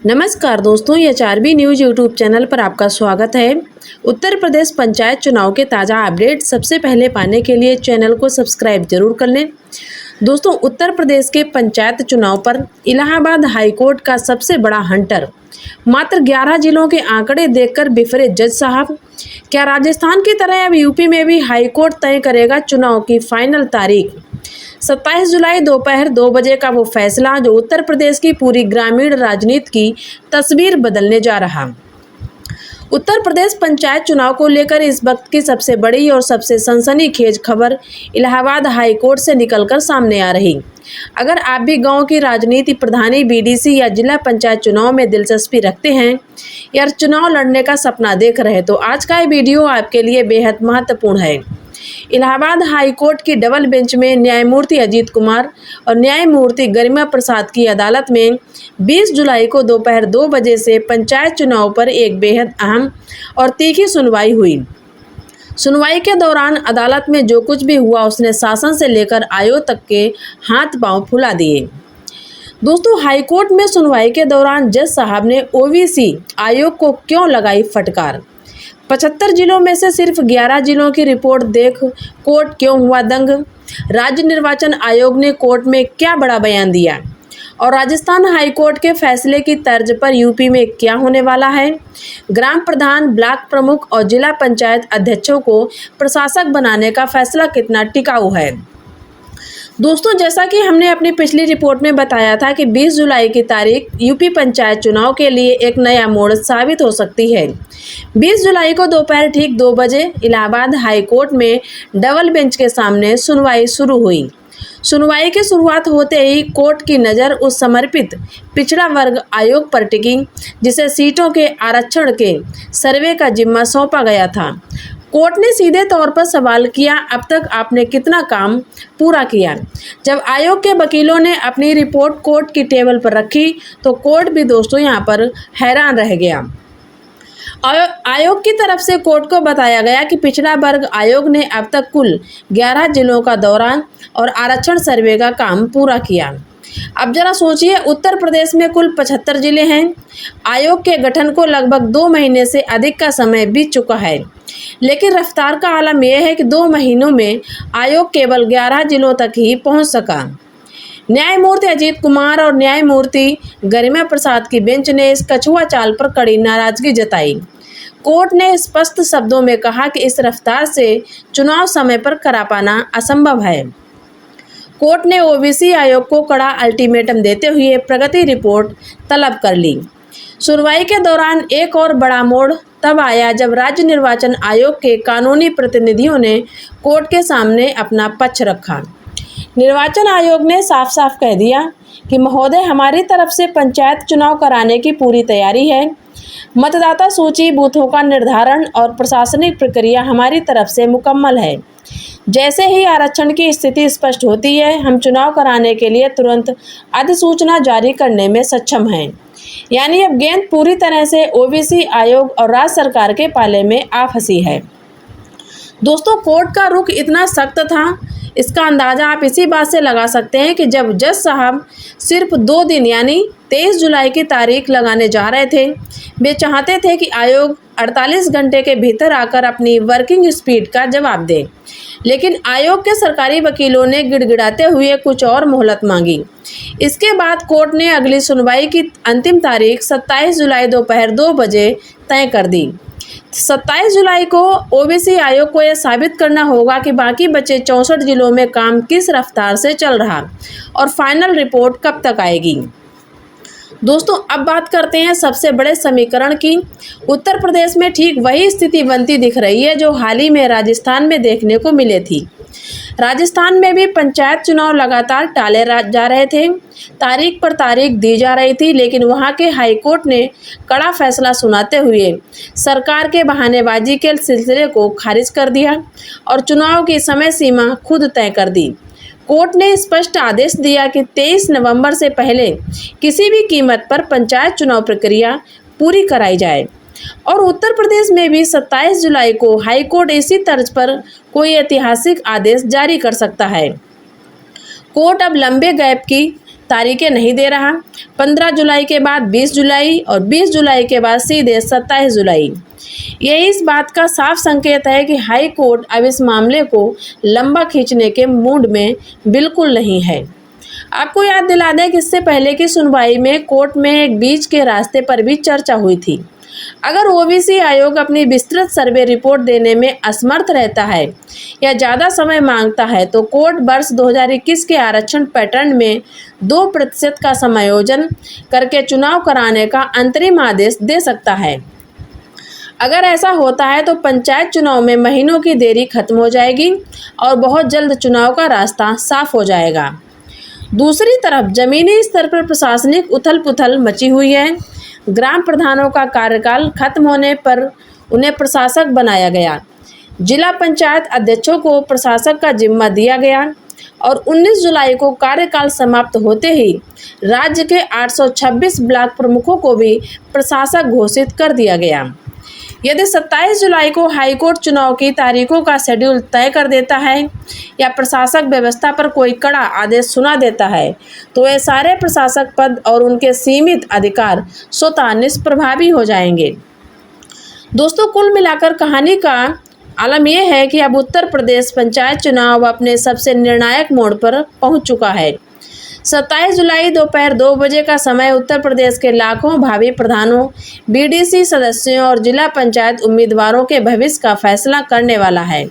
नमस्कार दोस्तों, एचआरबी news YouTube channel पर आपका स्वागत है। उत्तर प्रदेश पंचायत चुनाव के ताज़ा अपडेट सबसे पहले पाने के लिए चैनल को सब्सक्राइब जरूर कर लें। दोस्तों, उत्तर प्रदेश के पंचायत चुनाव पर इलाहाबाद हाईकोर्ट का सबसे बड़ा हंटर। मात्र 11 जिलों के आंकड़े देखकर बिफरे जज साहब। क्या राजस्थान की तरह अब यूपी में भी हाईकोर्ट तय करेगा चुनाव की फाइनल तारीख? 27 जुलाई दोपहर 2 बजे का वो फैसला जो उत्तर प्रदेश की पूरी ग्रामीण राजनीति की तस्वीर बदलने जा रहा। उत्तर प्रदेश पंचायत चुनाव को लेकर इस वक्त की सबसे बड़ी और सबसे सनसनीखेज खबर इलाहाबाद हाईकोर्ट से निकलकर सामने आ रही। अगर आप भी गांव की राजनीति, प्रधानी, बीडीसी या जिला पंचायत चुनाव में दिलचस्पी रखते हैं या चुनाव लड़ने का सपना देख रहे हैं तो आज का ये वीडियो आपके लिए बेहद महत्वपूर्ण है। इलाहाबाद हाईकोर्ट की डबल बेंच में न्यायमूर्ति अजीत कुमार और न्यायमूर्ति गरिमा प्रसाद की अदालत में 20 जुलाई को दोपहर 2 बजे से पंचायत चुनाव पर एक बेहद अहम और तीखी सुनवाई हुई। सुनवाई के दौरान अदालत में जो कुछ भी हुआ उसने शासन से लेकर आयोग तक के हाथ पांव फुला दिए। दोस्तों, हाईकोर्ट में सुनवाई के दौरान जज साहब ने ओबीसी आयोग को क्यों लगाई फटकार? 75 जिलों में से सिर्फ 11 जिलों की रिपोर्ट देख कोर्ट क्यों हुआ दंग? राज्य निर्वाचन आयोग ने कोर्ट में क्या बड़ा बयान दिया? और राजस्थान हाईकोर्ट के फैसले की तर्ज पर यूपी में क्या होने वाला है? ग्राम प्रधान, ब्लॉक प्रमुख और जिला पंचायत अध्यक्षों को प्रशासक बनाने का फैसला कितना टिकाऊ है? दोस्तों, जैसा कि हमने अपनी पिछली रिपोर्ट में बताया था कि 20 जुलाई की तारीख यूपी पंचायत चुनाव के लिए एक नया मोड़ साबित हो सकती है। 20 जुलाई को दोपहर ठीक 2 बजे इलाहाबाद हाईकोर्ट में डबल बेंच के सामने सुनवाई शुरू हुई। सुनवाई की शुरुआत होते ही कोर्ट की नज़र उस समर्पित पिछड़ा वर्ग आयोग पर टिकी जिसे सीटों के आरक्षण के सर्वे का जिम्मा सौंपा गया था। कोर्ट ने सीधे तौर पर सवाल किया, अब तक आपने कितना काम पूरा किया? जब आयोग के वकीलों ने अपनी रिपोर्ट कोर्ट की टेबल पर रखी तो कोर्ट भी दोस्तों यहाँ पर हैरान रह गया। आयोग की तरफ से कोर्ट को बताया गया कि पिछड़ा वर्ग आयोग ने अब तक कुल 11 जिलों का दौरा और आरक्षण सर्वे का काम पूरा किया। अब जरा सोचिए, उत्तर प्रदेश में कुल 75 जिले हैं। आयोग के गठन को लगभग 2 महीने से अधिक का समय बीत चुका है, लेकिन रफ्तार का आलम यह है कि 2 महीनों में आयोग केवल 11 जिलों तक ही पहुंच सका। न्यायमूर्ति अजीत कुमार और न्यायमूर्ति गरिमा प्रसाद की बेंच ने इस कछुआ चाल पर कड़ी नाराजगी जताई। कोर्ट ने स्पष्ट शब्दों में कहा कि इस रफ्तार से चुनाव समय पर करा पाना असंभव है। कोर्ट ने ओबीसी आयोग को कड़ा अल्टीमेटम देते हुए प्रगति रिपोर्ट तलब कर ली। सुनवाई के दौरान एक और बड़ा मोड़ तब आया जब राज्य निर्वाचन आयोग के कानूनी प्रतिनिधियों ने कोर्ट के सामने अपना पक्ष रखा। निर्वाचन आयोग ने साफ साफ कह दिया कि महोदय, हमारी तरफ से पंचायत चुनाव कराने की पूरी तैयारी है। मतदाता सूची, बूथों का निर्धारण और प्रशासनिक प्रक्रिया हमारी तरफ से मुकम्मल है। जैसे ही आरक्षण की स्थिति स्पष्ट होती है, हम चुनाव कराने के लिए तुरंत अधिसूचना जारी करने में सक्षम हैं। यानी अब गेंद पूरी तरह से ओबीसी आयोग और राज्य सरकार के पाले में आ फंसी है। दोस्तों, कोर्ट का रुख इतना सख्त था, इसका अंदाज़ा आप इसी बात से लगा सकते हैं कि जब जज साहब सिर्फ 2 दिन यानी 23 जुलाई की तारीख लगाने जा रहे थे, वे चाहते थे कि आयोग 48 घंटे के भीतर आकर अपनी वर्किंग स्पीड का जवाब दे, लेकिन आयोग के सरकारी वकीलों ने गिड़गिड़ाते हुए कुछ और मोहलत मांगी। इसके बाद कोर्ट ने अगली सुनवाई की अंतिम तारीख 27 जुलाई दोपहर 2 बजे तय कर दी। 27 जुलाई को ओबीसी आयोग को यह साबित करना होगा कि बाकी बचे 64 जिलों में काम किस रफ्तार से चल रहा और फाइनल रिपोर्ट कब तक आएगी। दोस्तों, अब बात करते हैं सबसे बड़े समीकरण की। उत्तर प्रदेश में ठीक वही स्थिति बनती दिख रही है जो हाल ही में राजस्थान में देखने को मिले थी। राजस्थान में भी पंचायत चुनाव लगातार टाले जा रहे थे, तारीख पर तारीख दी जा रही थी, लेकिन वहां के हाईकोर्ट ने कड़ा फैसला सुनाते हुए सरकार के बहानेबाजी के सिलसिले को खारिज कर दिया और चुनाव की समय सीमा खुद तय कर दी। कोर्ट ने स्पष्ट आदेश दिया कि 23 नवंबर से पहले किसी भी कीमत पर पंचायत चुनाव प्रक्रिया पूरी कराई जाए और उत्तर प्रदेश में भी 27 जुलाई को हाईकोर्ट इसी तर्ज पर कोई ऐतिहासिक आदेश जारी कर सकता है। कोर्ट अब लंबे गैप की तारीखें नहीं दे रहा। 15 जुलाई के बाद 20 जुलाई और 20 जुलाई के बाद सीधे 27 जुलाई। यही इस बात का साफ संकेत है कि हाई कोर्ट अब इस मामले को लंबा खींचने के मूड में बिल्कुल नहीं है। आपको याद दिला दें कि इससे पहले की सुनवाई में कोर्ट में एक बीच के रास्ते पर भी चर्चा हुई थी। अगर ओबीसी आयोग अपनी विस्तृत सर्वे रिपोर्ट देने में असमर्थ रहता है या ज़्यादा समय मांगता है तो कोर्ट वर्ष 2021 के आरक्षण पैटर्न में 2% का समायोजन करके चुनाव कराने का अंतरिम आदेश दे सकता है। अगर ऐसा होता है तो पंचायत चुनाव में महीनों की देरी खत्म हो जाएगी और बहुत जल्द चुनाव का रास्ता साफ हो जाएगा। दूसरी तरफ जमीनी स्तर पर प्रशासनिक उथल पुथल मची हुई है। ग्राम प्रधानों का कार्यकाल खत्म होने पर उन्हें प्रशासक बनाया गया। जिला पंचायत अध्यक्षों को प्रशासक का जिम्मा दिया गया और 19 जुलाई को कार्यकाल समाप्त होते ही राज्य के 826 ब्लॉक प्रमुखों को भी प्रशासक घोषित कर दिया गया। यदि 27 जुलाई को हाईकोर्ट चुनाव की तारीखों का शेड्यूल तय कर देता है या प्रशासक व्यवस्था पर कोई कड़ा आदेश सुना देता है तो ये सारे प्रशासक पद और उनके सीमित अधिकार स्वतः निष्प्रभावी हो जाएंगे। दोस्तों, कुल मिलाकर कहानी का आलम यह है कि अब उत्तर प्रदेश पंचायत चुनाव अपने सबसे निर्णायक मोड़ पर पहुंच चुका है। 27 जुलाई दोपहर 2 बजे का समय उत्तर प्रदेश के लाखों भावी प्रधानों, बीडीसी सदस्यों और जिला पंचायत उम्मीदवारों के भविष्य का फैसला करने वाला है।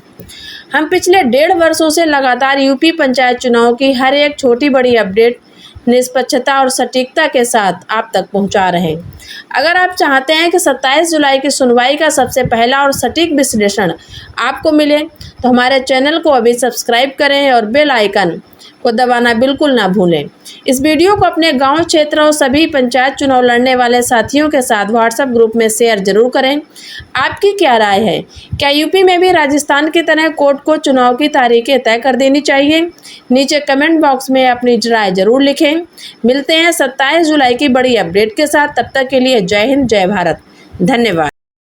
हम पिछले 1.5 वर्षों से लगातार यूपी पंचायत चुनाव की हर एक छोटी बड़ी अपडेट निष्पक्षता और सटीकता के साथ आप तक पहुंचा रहे हैं। अगर आप चाहते हैं कि 27 जुलाई की सुनवाई का सबसे पहला और सटीक विश्लेषण आपको मिले तो हमारे चैनल को अभी सब्सक्राइब करें और बेल आइकन को दबाना बिल्कुल ना भूलें। इस वीडियो को अपने गांव, क्षेत्र और सभी पंचायत चुनाव लड़ने वाले साथियों के साथ व्हाट्सएप ग्रुप में शेयर जरूर करें। आपकी क्या राय है? क्या यूपी में भी राजस्थान की तरह कोर्ट को चुनाव की तारीखें तय कर देनी चाहिए? नीचे कमेंट बॉक्स में अपनी राय जरूर लिखें। मिलते हैं 27 जुलाई की बड़ी अपडेट के साथ। तब तक के लिए जय हिंद, जय भारत, धन्यवाद।